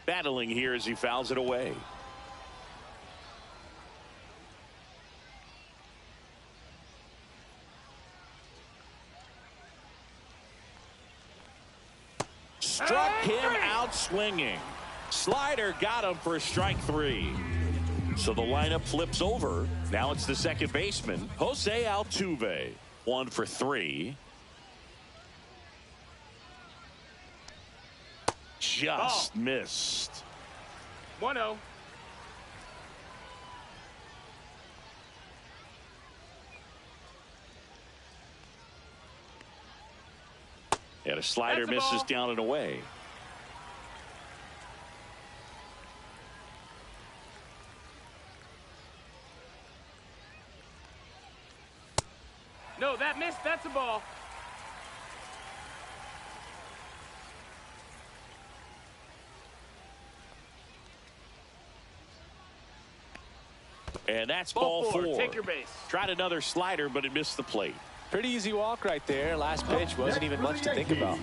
Battling here as he fouls it away. Struck him out swinging. Slider got him for strike three. So the lineup flips over. Now it's the second baseman, Jose Altuve. 1 for 3. Just missed. 1-0. And a slider misses down and away. No, that missed. That's a ball. And that's ball four. Take your base. Tried another slider, but it missed the plate. Pretty easy walk right there. Last pitch wasn't even much to think about.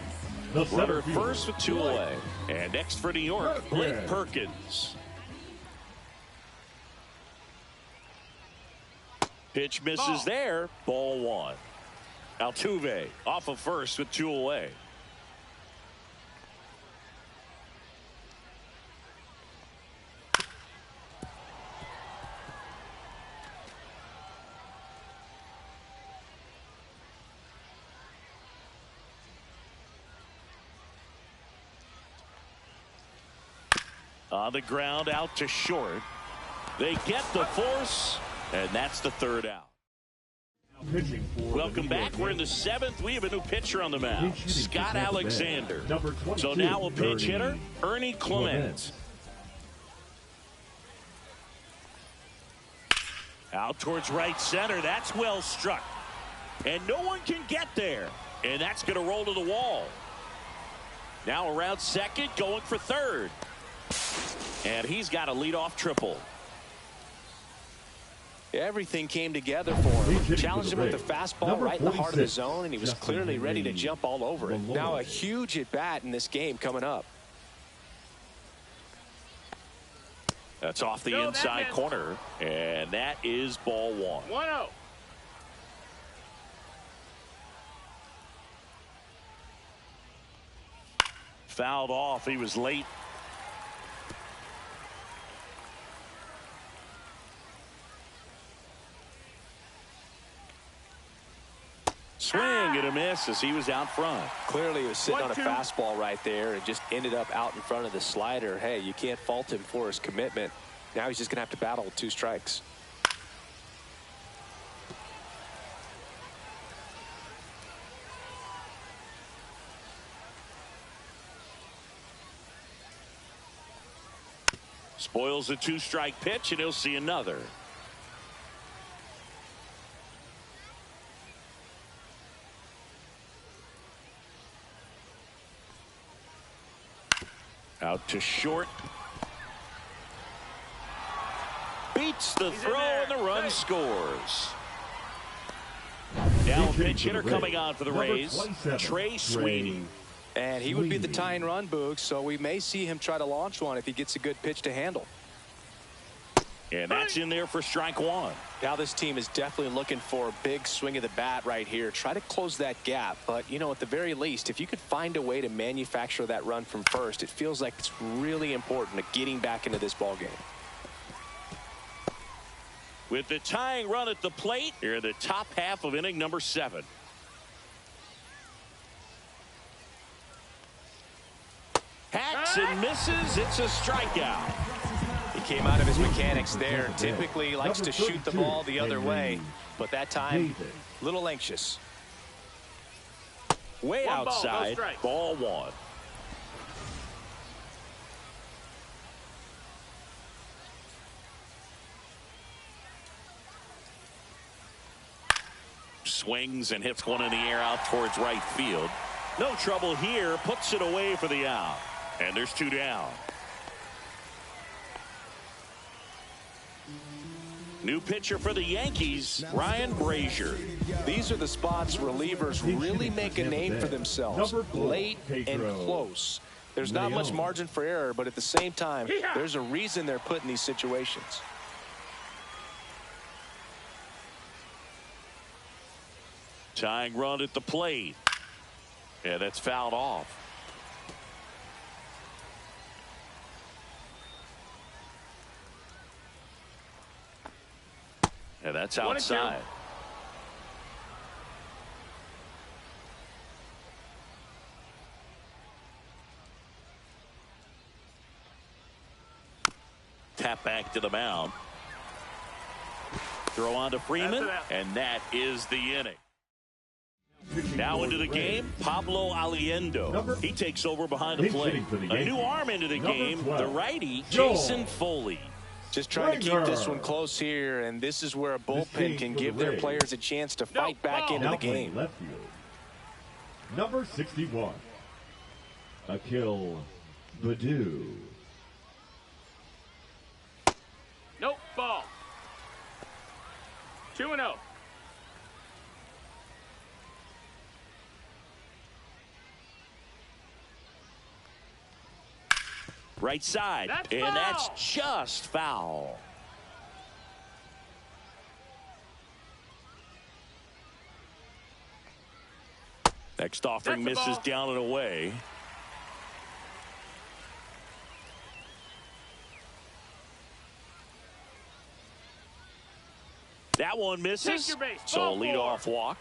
Runner first with 2 away. And next for New York, Blake Perkins. Pitch misses there. Ball 1. Altuve off of first with 2 away. On the ground, out to short. They get the force, and that's the third out. Welcome back. We're in the 7th. We have a new pitcher on the mound, Scott Alexander. So now a pinch hitter, Ernie Clement. Out towards right center. That's well struck. And no one can get there. And that's going to roll to the wall. Now around second, going for third. And he's got a leadoff triple. Everything came together for him. Challenged him with the fastball right in the heart of the zone, and he was clearly ready to jump all over it. Now a huge at-bat in this game coming up. That's off the inside corner, and that is ball 1. 1-0. Fouled off. He was late. Swing and a miss as he was out front. Clearly he was sitting on a fastball right there and just ended up out in front of the slider. Hey, you can't fault him for his commitment. Now he's just going to have to battle with 2 strikes. Spoils a 2-strike pitch, and he'll see another. Out to short. Beat Makes the throw and the run scores. Now a pinch hitter coming on for the Rays, Trey Sweeney. And he would be the tying run, Boog, so we may see him try to launch one if he gets a good pitch to handle. And that's in there for strike one. Now this team is definitely looking for a big swing of the bat right here. Try to close that gap. But, you know, at the very least, if you could find a way to manufacture that run from first, it feels like it's really important to getting back into this ball game. With the tying run at the plate, here in the top half of inning number 7. Hacks and misses. It's a strikeout. He came out of his mechanics there. Typically likes to shoot the ball the other way, but that time a little anxious. Way outside. Ball 1. Swings and hits one in the air out towards right field. No trouble here. Puts it away for the out. And there's 2 down. New pitcher for the Yankees, Ryan Brazier. These are the spots relievers really make a name for themselves. Late and close. There's not much margin for error, but at the same time, there's a reason they're put in these situations. Tying run at the plate. Yeah, that's fouled off. Yeah, that's outside. Tap back to the mound. Throw on to Freeman, and that is the inning. Now into the game, Pablo Aliendo. He takes over behind the plate. A new arm into the game, the righty, Jason Foley. Just trying to keep this one close here, and this is where a bullpen can give their players a chance to fight back into the game. Left field. Number 61, Akil Baddoo. Nope, ball. 2-0. Right side, and that's just foul. Next offering misses down and away. That one misses, so a leadoff walk.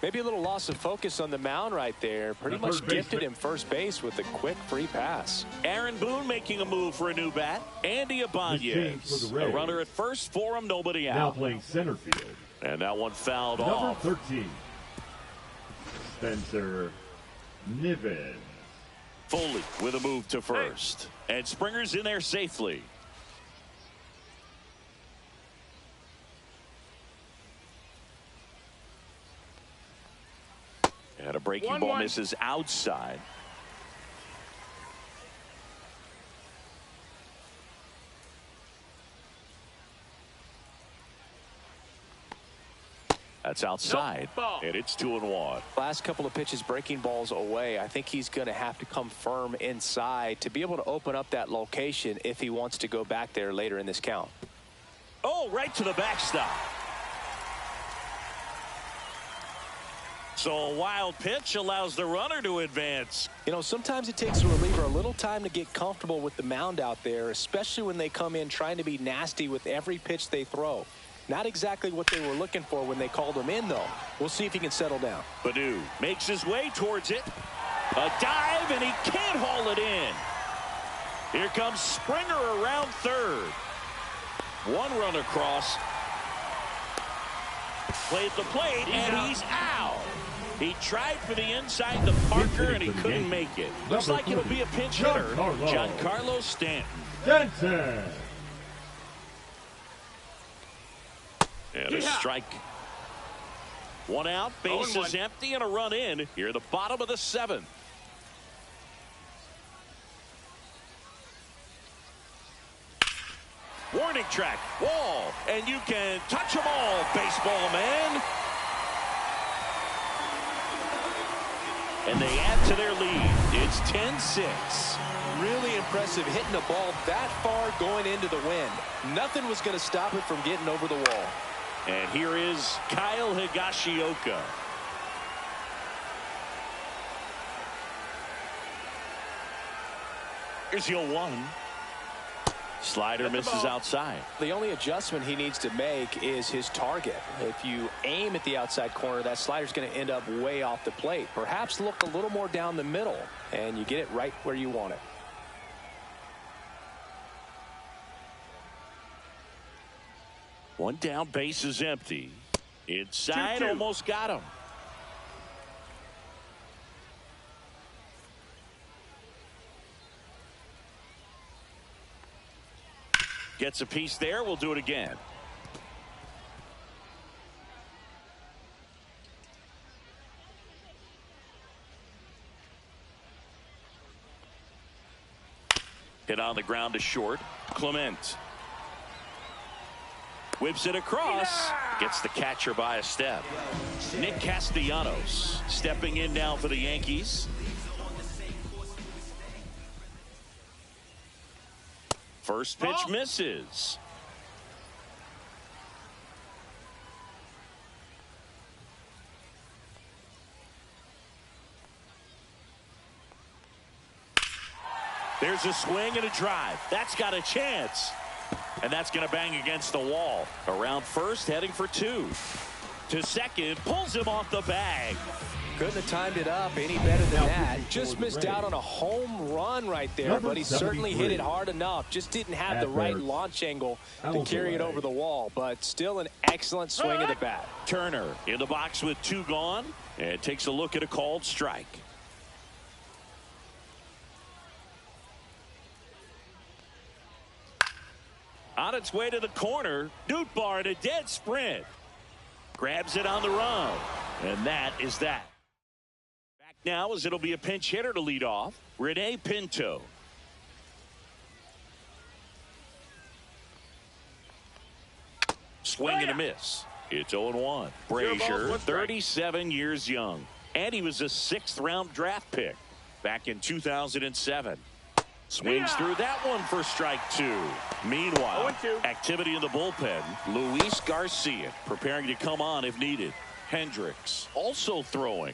Maybe a little loss of focus on the mound right there. Pretty much gifted him first base with a quick free pass. Aaron Boone making a move for a new bat. Andy Ibanez. A runner at first for him, nobody out. Now playing center field. And that one fouled off. Number 13, Spencer Niven. Foley with a move to first. And Springer's in there safely. And a breaking ball misses outside. That's outside. And it's 2-1. Last couple of pitches breaking balls away. I think he's going to have to come firm inside to be able to open up that location if he wants to go back there later in this count. Oh, right to the backstop. So a wild pitch allows the runner to advance. You know, sometimes it takes a reliever a little time to get comfortable with the mound out there, especially when they come in trying to be nasty with every pitch they throw. Not exactly what they were looking for when they called him in, though. We'll see if he can settle down. Baddoo makes his way towards it. A dive, and he can't haul it in. Here comes Springer around third. One run across. Play at the plate, and he's out. He tried for the inside to Parker, and he couldn't make it. Looks like it'll be a pinch hitter, Giancarlo Stanton. And a strike. One out, base is empty, and a run in here at the bottom of the 7th. Warning track, wall, and you can touch them all, baseball man. And they add to their lead. It's 10-6. Really impressive hitting the ball that far going into the wind. Nothing was going to stop it from getting over the wall. And here is Kyle Higashioka. Here's the 0-1. Slider misses outside. The only adjustment he needs to make is his target. If you aim at the outside corner, that slider's going to end up way off the plate. Perhaps look a little more down the middle, and you get it right where you want it. One down, base is empty. Inside, 2-2. almost got him. Gets a piece there. We'll do it again. Hit on the ground to short. Clement whips it across. Gets the catcher by a step. Nick Castellanos stepping in now for the Yankees. First pitch misses. There's a swing and a drive. That's got a chance. And that's going to bang against the wall. Around first, heading for 2. To second, pulls him off the bag. Couldn't have timed it up any better than that. Just missed out on a home run right there, but he certainly hit it hard enough. Just didn't have the right launch angle to carry it over the wall, but still an excellent swing of the bat. Turner in the box with 2 gone, and takes a look at a called strike. On its way to the corner, Nootbaar in a dead sprint. Grabs it on the run, and that is that. Back now as it'll be a pinch hitter to lead off, Rene Pinto. Swing and a miss. It's 0-1. Brazier, 37 years young, and he was a 6th round draft pick back in 2007. Swings through that one for strike 2. Meanwhile, activity in the bullpen. Luis Garcia preparing to come on if needed. Hendricks also throwing.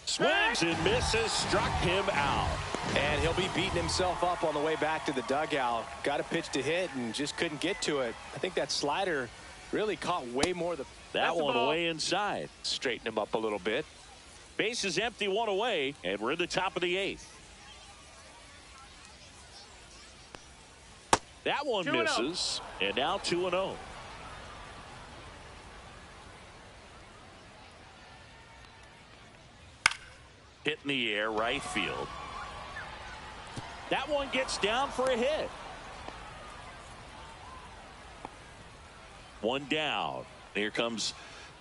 Swings and misses. Struck him out. And he'll be beating himself up on the way back to the dugout. Got a pitch to hit and just couldn't get to it. I think that slider really caught way more. That one way inside. Straighten him up a little bit. Base is empty, 1 away, and we're in the top of the 8th. That one misses, and now 2-0. Hit in the air, right field. That one gets down for a hit. 1 down. Here comes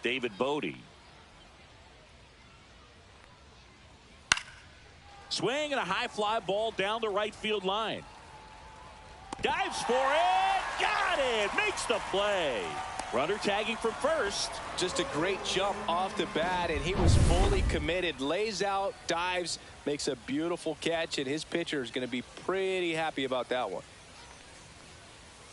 David Bodie. Swing and a high fly ball down the right field line. Dives for it. Got it. Makes the play. Runner tagging from first. Just a great jump off the bat, and he was fully committed. Lays out, dives, makes a beautiful catch, and his pitcher is going to be pretty happy about that one.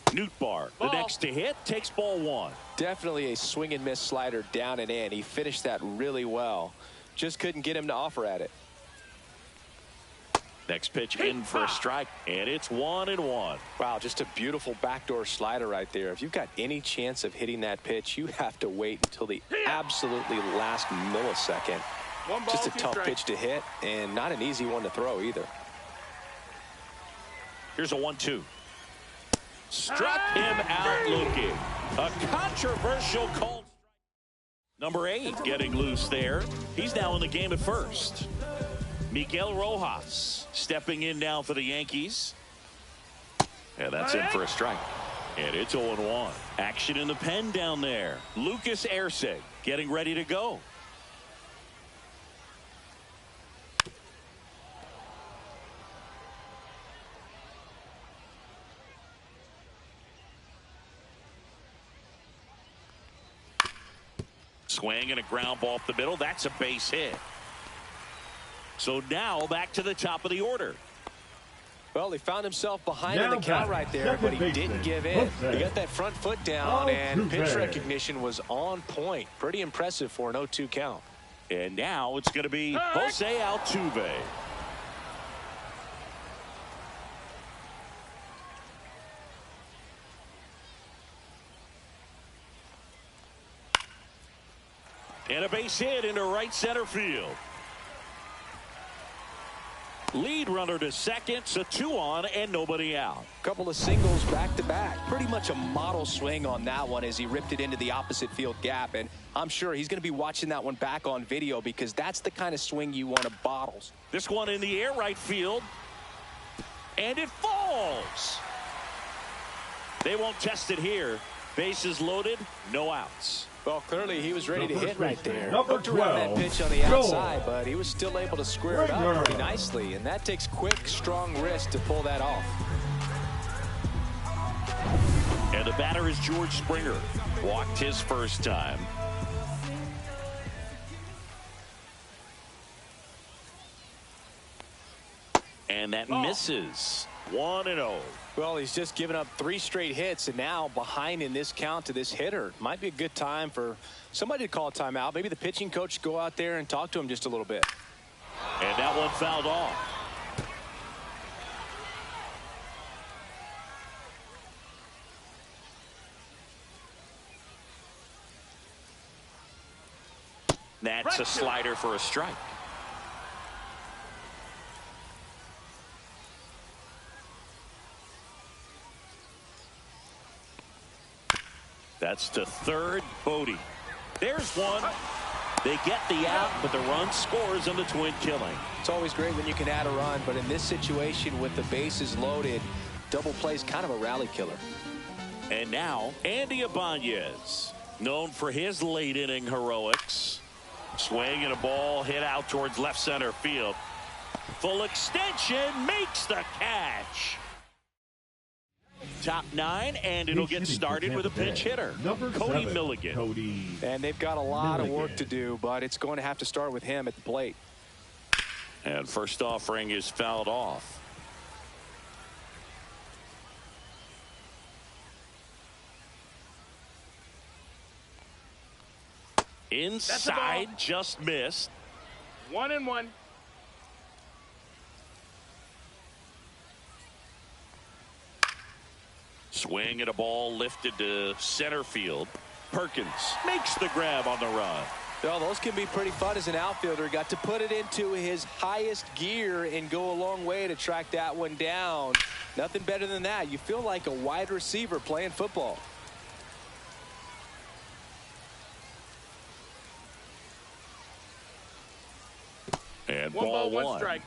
Nootbaar, the next to hit, takes ball 1. Definitely a swing and miss slider down and in. He finished that really well. Just couldn't get him to offer at it. Next pitch in for a strike, and it's 1-1. Wow, just a beautiful backdoor slider right there. If you've got any chance of hitting that pitch, you have to wait until the absolutely last millisecond. Just a tough pitch to hit, and not an easy one to throw either. Here's a 1-2. Struck him out looking. A controversial call. Number 8 getting loose there. He's now in the game at first. Miguel Rojas stepping in now for the Yankees. And that's in for a strike. And it's 0-1. Action in the pen down there. Lucas Erceg getting ready to go. Swing and a ground ball up the middle. That's a base hit. So now back to the top of the order. Well, he found himself behind in the count right there, but he didn't give in. He got that front foot down, and pitch recognition was on point. Pretty impressive for an 0-2 count. And now it's going to be Jose Altuve. And a base hit into right center field. Lead runner to second, so 2 on and nobody out. Couple of singles back to back. Pretty much a model swing on that one as he ripped it into the opposite field gap. And I'm sure he's going to be watching that one back on video because that's the kind of swing you want to bottle. This one in the air right field. And it falls. They won't test it here. Bases loaded, no outs. Well, clearly he was ready to hit right there. Number Looked around that 12, pitch on the outside, but he was still able to square it up pretty nicely. And that takes quick, strong wrist to pull that off. And the batter is George Springer. Walked his first time. And that misses. 1-0. Well, he's just given up 3 straight hits, and now behind in this count to this hitter. Might be a good time for somebody to call a timeout. Maybe the pitching coach go out there and talk to him just a little bit. And that one fouled off. That's a slider for a strike. That's to third, Bodie. There's one. They get the out, but the run scores on the twin killing. It's always great when you can add a run, but in this situation with the bases loaded, double play is kind of a rally killer. And now, Andy Ibanez, known for his late inning heroics. Swing and a ball hit out towards left center field. Full extension, makes the catch. Top 9, and it'll get started with a pinch hitter, Cody Milligan. And they've got a lot of work to do, but it's going to have to start with him at the plate. And first offering is fouled off. Inside, just missed. 1-1. Swing and a ball lifted to center field. Perkins makes the grab on the run. Well, those can be pretty fun as an outfielder. Got to put it into his highest gear and go a long way to track that one down. Nothing better than that. You feel like a wide receiver playing football. And One ball ball, one. strike.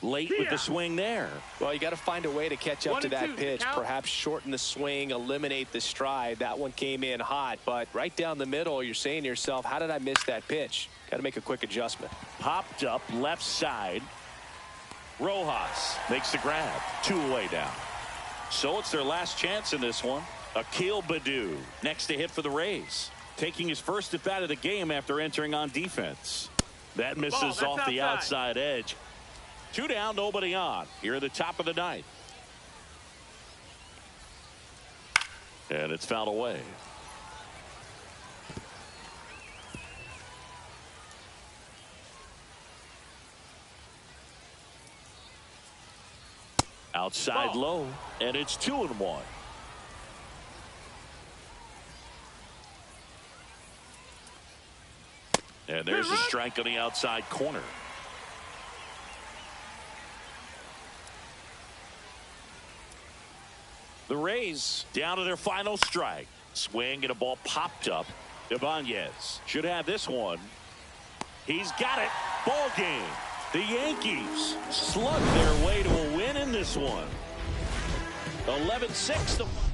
Late with the swing there. Well, you got to find a way to catch up to that pitch. Perhaps shorten the swing, eliminate the stride. That one came in hot, but right down the middle, you're saying to yourself, how did I miss that pitch? Got to make a quick adjustment. Popped up left side. Rojas makes the grab. 2 away down. So it's their last chance in this one. Akil Baddoo next to hit for the Rays. Taking his first at bat of the game after entering on defense. That misses off the outside edge. 2 down, nobody on. Here at the top of the 9th. And it's fouled away. Outside low, and it's 2-1. And there's a strike on the outside corner. The Rays down to their final strike. Swing and a ball popped up. Ibanez should have this one. He's got it. Ball game. The Yankees slug their way to a win in this one. 11-6.